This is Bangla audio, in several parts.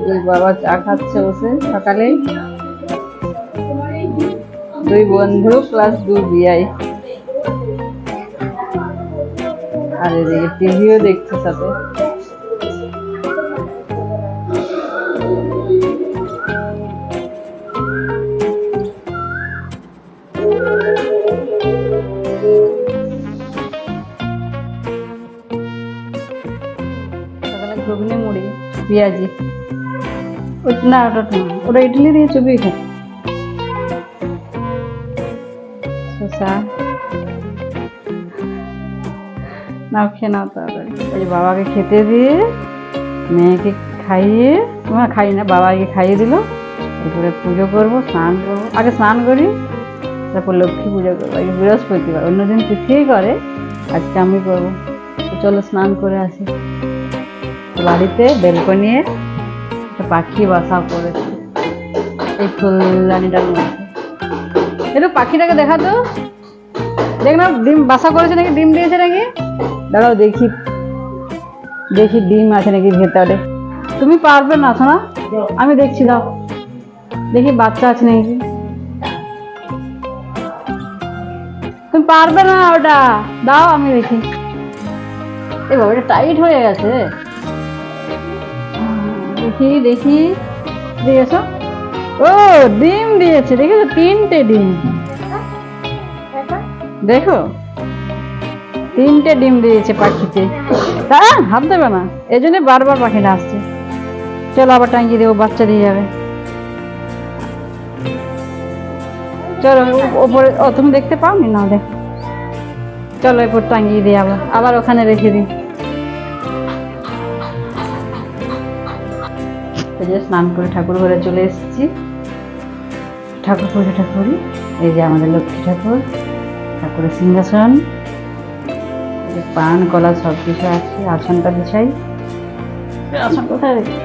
দুই বাবা চা খাচ্ছে বসে সকালে, দুই বন্ধু প্লাস দুই বিয়াই, আর এদিকে টিভিও দেখছে সাথে। সকালে ঘুগনি মুড়ি পেঁয়াজি, না ওটা ইডলি দিয়ে চুবিয়ে খায়, শসা নাও খেয়ে নাও তাড়াতাড়ি। ওই বাবাকে খেতে দিয়ে মেয়েকে খাইয়ে, তোমার খাই না, বাবাকে খাইয়ে দিল, এরপরে পুজো করবো, স্নান করবো, আগে স্নান করি তারপর লক্ষ্মী পুজো করবো। আজকে বৃহস্পতিবার, অন্যদিন তিথিই করে, আজকে আমি করবো। চলো স্নান করে আসি। বাড়িতে বেলকনিয়ে একটা পাখি বাসা করেছে এই ফুলদানিটার মধ্যে। একটু পাখিটাকে দেখা তো, দেখ না ডিম বাসা করেছে নাকি, ডিম দিয়েছে নাকি, দাঁড়াও দেখি দেখি ডিম আছে নাকি ভেতরে। তুমি পারবে না শোনা, আমি দেখছি, দাও দেখি বাচ্চা আছে নাকি। তুমি পারবে না ওটা, দাও আমি দেখি। এই বাবা, এটা টাইট হয়ে গেছে, দেখি দেখি দিয়েছো। ও ডিম দিয়েছে, দেখেছো, 3টে ডিম, দেখো 3টে ডিম দিয়েছে পাখিতে। তা হাত দেবে না, এই জন্য বারবার পাখিটা আসছে। চলো আবার টাঙ্গিয়ে দেবো, বাচ্চা দিয়ে যাবে। চলো ওপরে, ও তুমি দেখতে পাওনি না, দেখো চলো এরপর টাঙ্গিয়ে দিই, আবার আবার ওখানে রেখে দিই। স্নান করে ঠাকুর ঘরে চলে এসেছি, ঠাকুর পুজোটা করি। এই যে আমাদের লক্ষ্মী ঠাকুর, ঠাকুরের সিংহাসন, পান কলা সব কিছু আছে। আসনটা বিছাই, আসন কোথায় রেখে,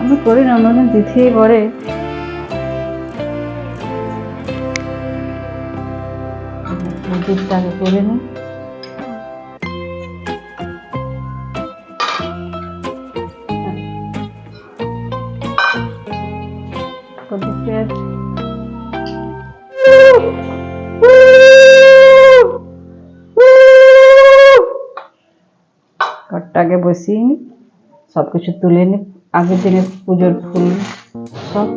আমি করি না, অন্যদিন তিথি করে। পুজোটাকে করে নিই। ঘরটাকে বসিয়ে নি, সবকিছু তুলে নি, আগের দিনের পুজোর ফুল সব।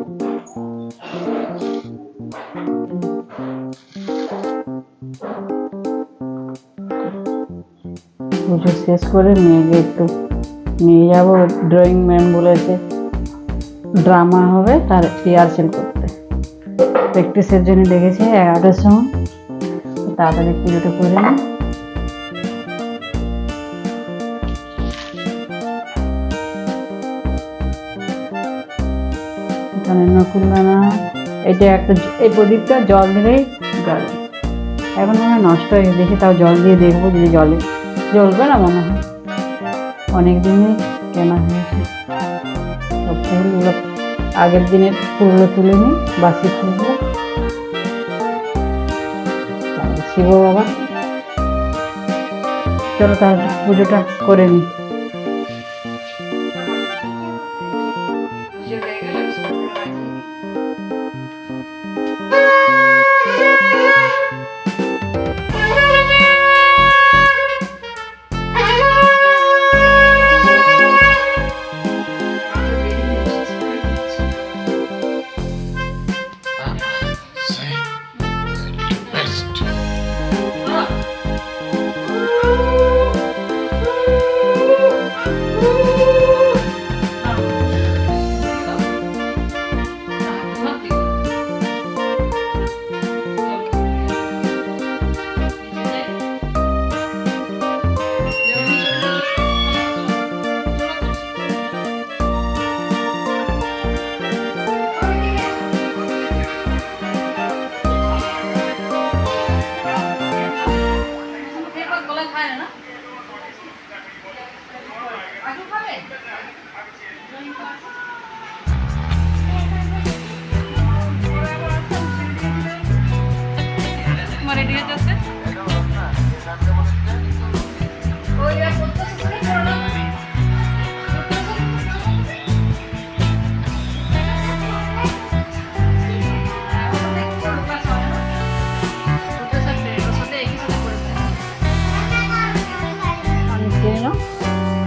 পুজো শেষ করে মেয়েকে একটু নিয়ে যাবো, ড্রয়িং ম্যাম বলেছে ড্রামা হবে, তার রিহার্সেল করতে, প্র্যাকটিসের জন্য ডেকেছে 11টার সময়। তাড়াতাড়ি পুজোটা করে নিই। এখানে নকুলদানা, এটা একটা, এই প্রদীপটা জল দিলেই জ্বলে, এখন মনে হয় নষ্ট হয়ে গেছে, তাও জল দিয়ে দেখবো যদি জলে, জ্বলবে না মনে হয়, অনেকদিনই কেনা হয়েছে। সব ফুলগুলো, আগের দিনের ফুলগুলো তুলে নিই, বাসি ফুলগুলো। শিব বাবা, চলো তাহলে পুজোটা করে নিই।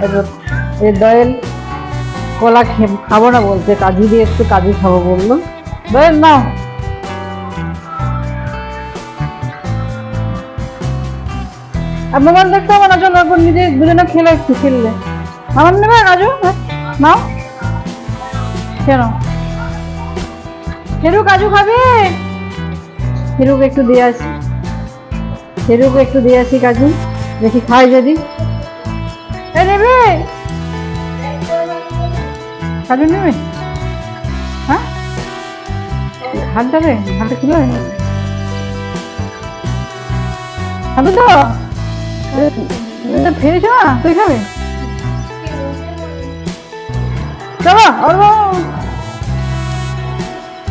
এবার এই দোয়েল কলা খাবো না বলছে, কাজু দিয়ে একটু কাজু খাবো বললো। দোয়েল নাও। আর মোবাইল দেখতে হবে না, চলো একবার নিজে দুজনে খেলে একটু খেললে। আমার নেবে কাজু? নাও, কেন হেরু কাজু খাবে? হেরুকে একটু দিয়ে আসি, হেরুকে একটু দিয়ে আসি কাজু, দেখি খাই যদি। এ নেবে কাজু নেবে? হ্যাঁ হাত দেবে, হাতে ছিল হাতে তো ফেরেছ না, তুই খাবে? চলো।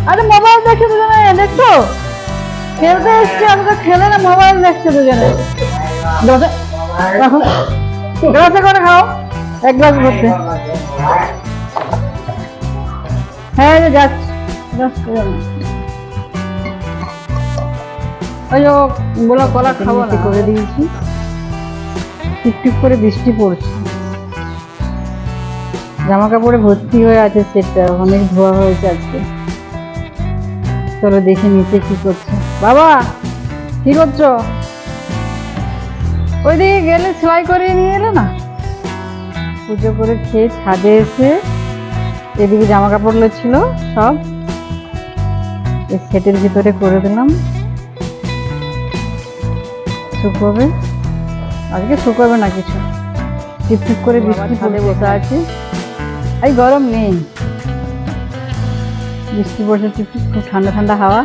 আরে মোবাইল দেখছে দুজনে, দেখছো খেলতে এসছে, আমি তো খেলে না, মোবাইল দেখছে দুজনে। গ্লাসে করে খাও, এক গ্লাস ভরতে। হ্যাঁ যাচ্ছি। ওই বলা কলা খাবো না করে দিয়েছি। টিপটিপ করে বৃষ্টি পড়ছে, জামা কাপড়ে ভর্তি হয়ে আছে, সেটটা অনেক ধোয়া হয়েছে আজকে। চলো দেখি নিচে কি করছে। বাবা কি করছো? ওইদিকে গেলে সেলাই করে নিয়ে এলে না। পুজো করে খেয়ে ছাদে এসে এদিকে জামা কাপড়গুলো ছিল সব এই সেটের ভিতরে করে দিলাম, শুকোবে। আজকে শুকোবে না কিছু, টিপটিপ করে বৃষ্টি ছাদে বসে আছে। এই গরম নেই, বৃষ্টি পড়ছে টিপটিপ, খুব ঠান্ডা ঠান্ডা হাওয়া।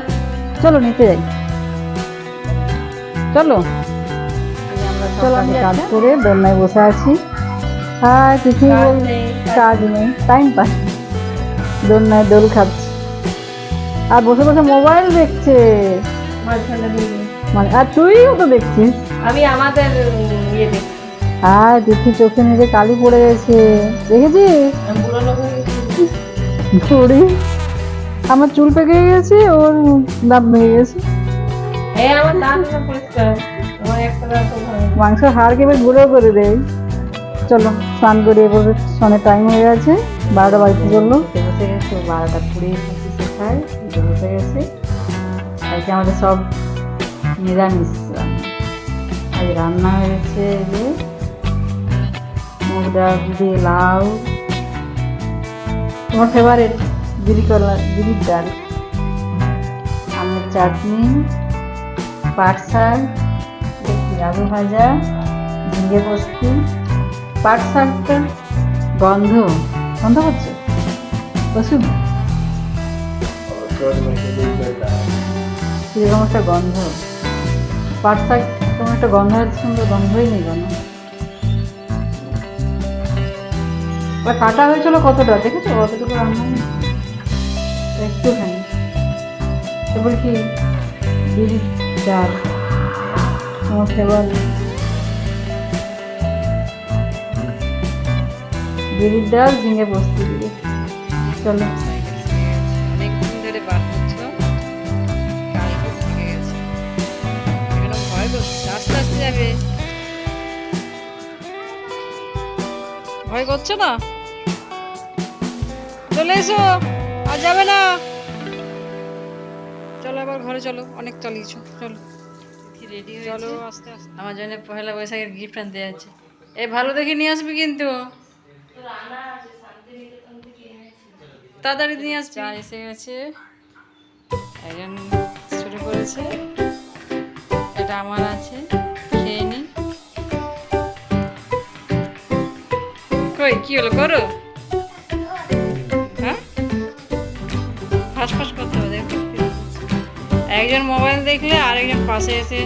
চলো নিচে যাই, চলো। চলো আমি কাজ করে দোলনায় বসে আছি। হ্যাঁ কিছু কাজ নেই, টাইম পাস, দোলনায় দোল খাচ্ছি আর বসে বসে মোবাইল দেখছে। মানে আর তুইও তো দেখছিস। আমি আমাদের ইয়ে দেখছি। হ্যাঁ দেখি চোখে নিজে কালি পড়ে গেছে, দেখেছিস? বুড়ি আমার চুল পেকে গেছে, ওর দাঁত ভেঙে গেছে। আমার দাঁত পরিষ্কার, আমার একটা দাঁত মাংসের হাড় কেবল গুঁড়ো করে দেয়। চলো স্নান করি, এবার স্নানের টাইম হয়ে গেছে, 12টা বাড়িতে চললো। বসে গেছে 12টা 20-25 খায়, বসে গেছে। আজকে আমাদের সব নিরামিষ রান্না। আজ রান্না হয়েছে যে মুগ ডাল দিয়ে লাউ, তোমার ফেভারিট বিরির ডাল, আমের চাটনি, পাট শাক, আলু ভাজা, ঝিঙে পোস্ত। পাট শাকটা গন্ধ হচ্ছে ওষুধ, কিরকম একটা গন্ধ। পাট শাক তোমার একটা গন্ধ হচ্ছে, সুন্দর গন্ধই নেই কেন। কাটা হয়েছিল কতটা দেখেছো? কতটুকু রান্না একটুখানি। তারপর কি বিরির ডাল, তোমার ফেভারিট বিরির ডাল, ঝিঙে পোস্ত দিয়ে। চলো অনেকদিন ধরে বার করছিল, কালকে শিখে গেছে। এখানে ভয় করছে, আস্তে আস্তে যাবে। ভয় করছে না? চলে এসো, আর যাবে না। চলো আবার ঘরে চলো, অনেক চালিয়েছো। চলো রেডি হয়ে চলো আস্তে আস্তে। আমার জন্য পয়লা বৈশাখের গিফট আনতে যাচ্ছে। এই ভালো দেখে নিয়ে আসবি কিন্তু, তাড়াতাড়ি নিয়ে আসবি। চা এসে গেছে, একজন শুরু করেছে, এটা আমার আছে, খেয়ে নি। কই কি হলো, করো। হ্যাঁ ফাঁস ফাঁস করতে হবে, দেখো। একজন মোবাইল দেখলে আরেকজন পাশে এসে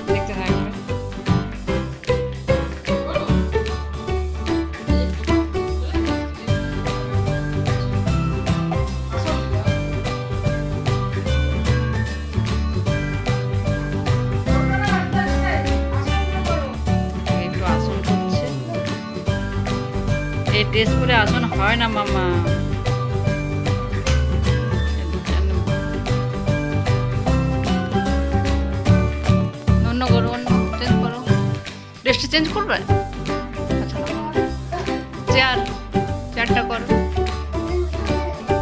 দেখতে থাকবে। একটু আসন করছে, এই ড্রেস পরে আসন হয় না মামা। অন্য করো, অন্য চেঞ্জ করো, ড্রেসটা চেঞ্জ করবে। আচ্ছা চারটা করো।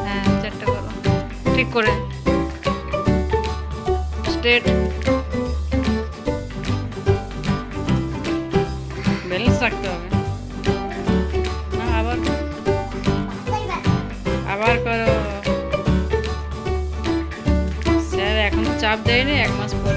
হ্যাঁ, চারটা করো ঠিক করে, স্ট্রেট। ব্যালেন্স রাখতে হবে। আবার আবার করো। স্যার এখন চাপ দেয়নি, 1 মাস পর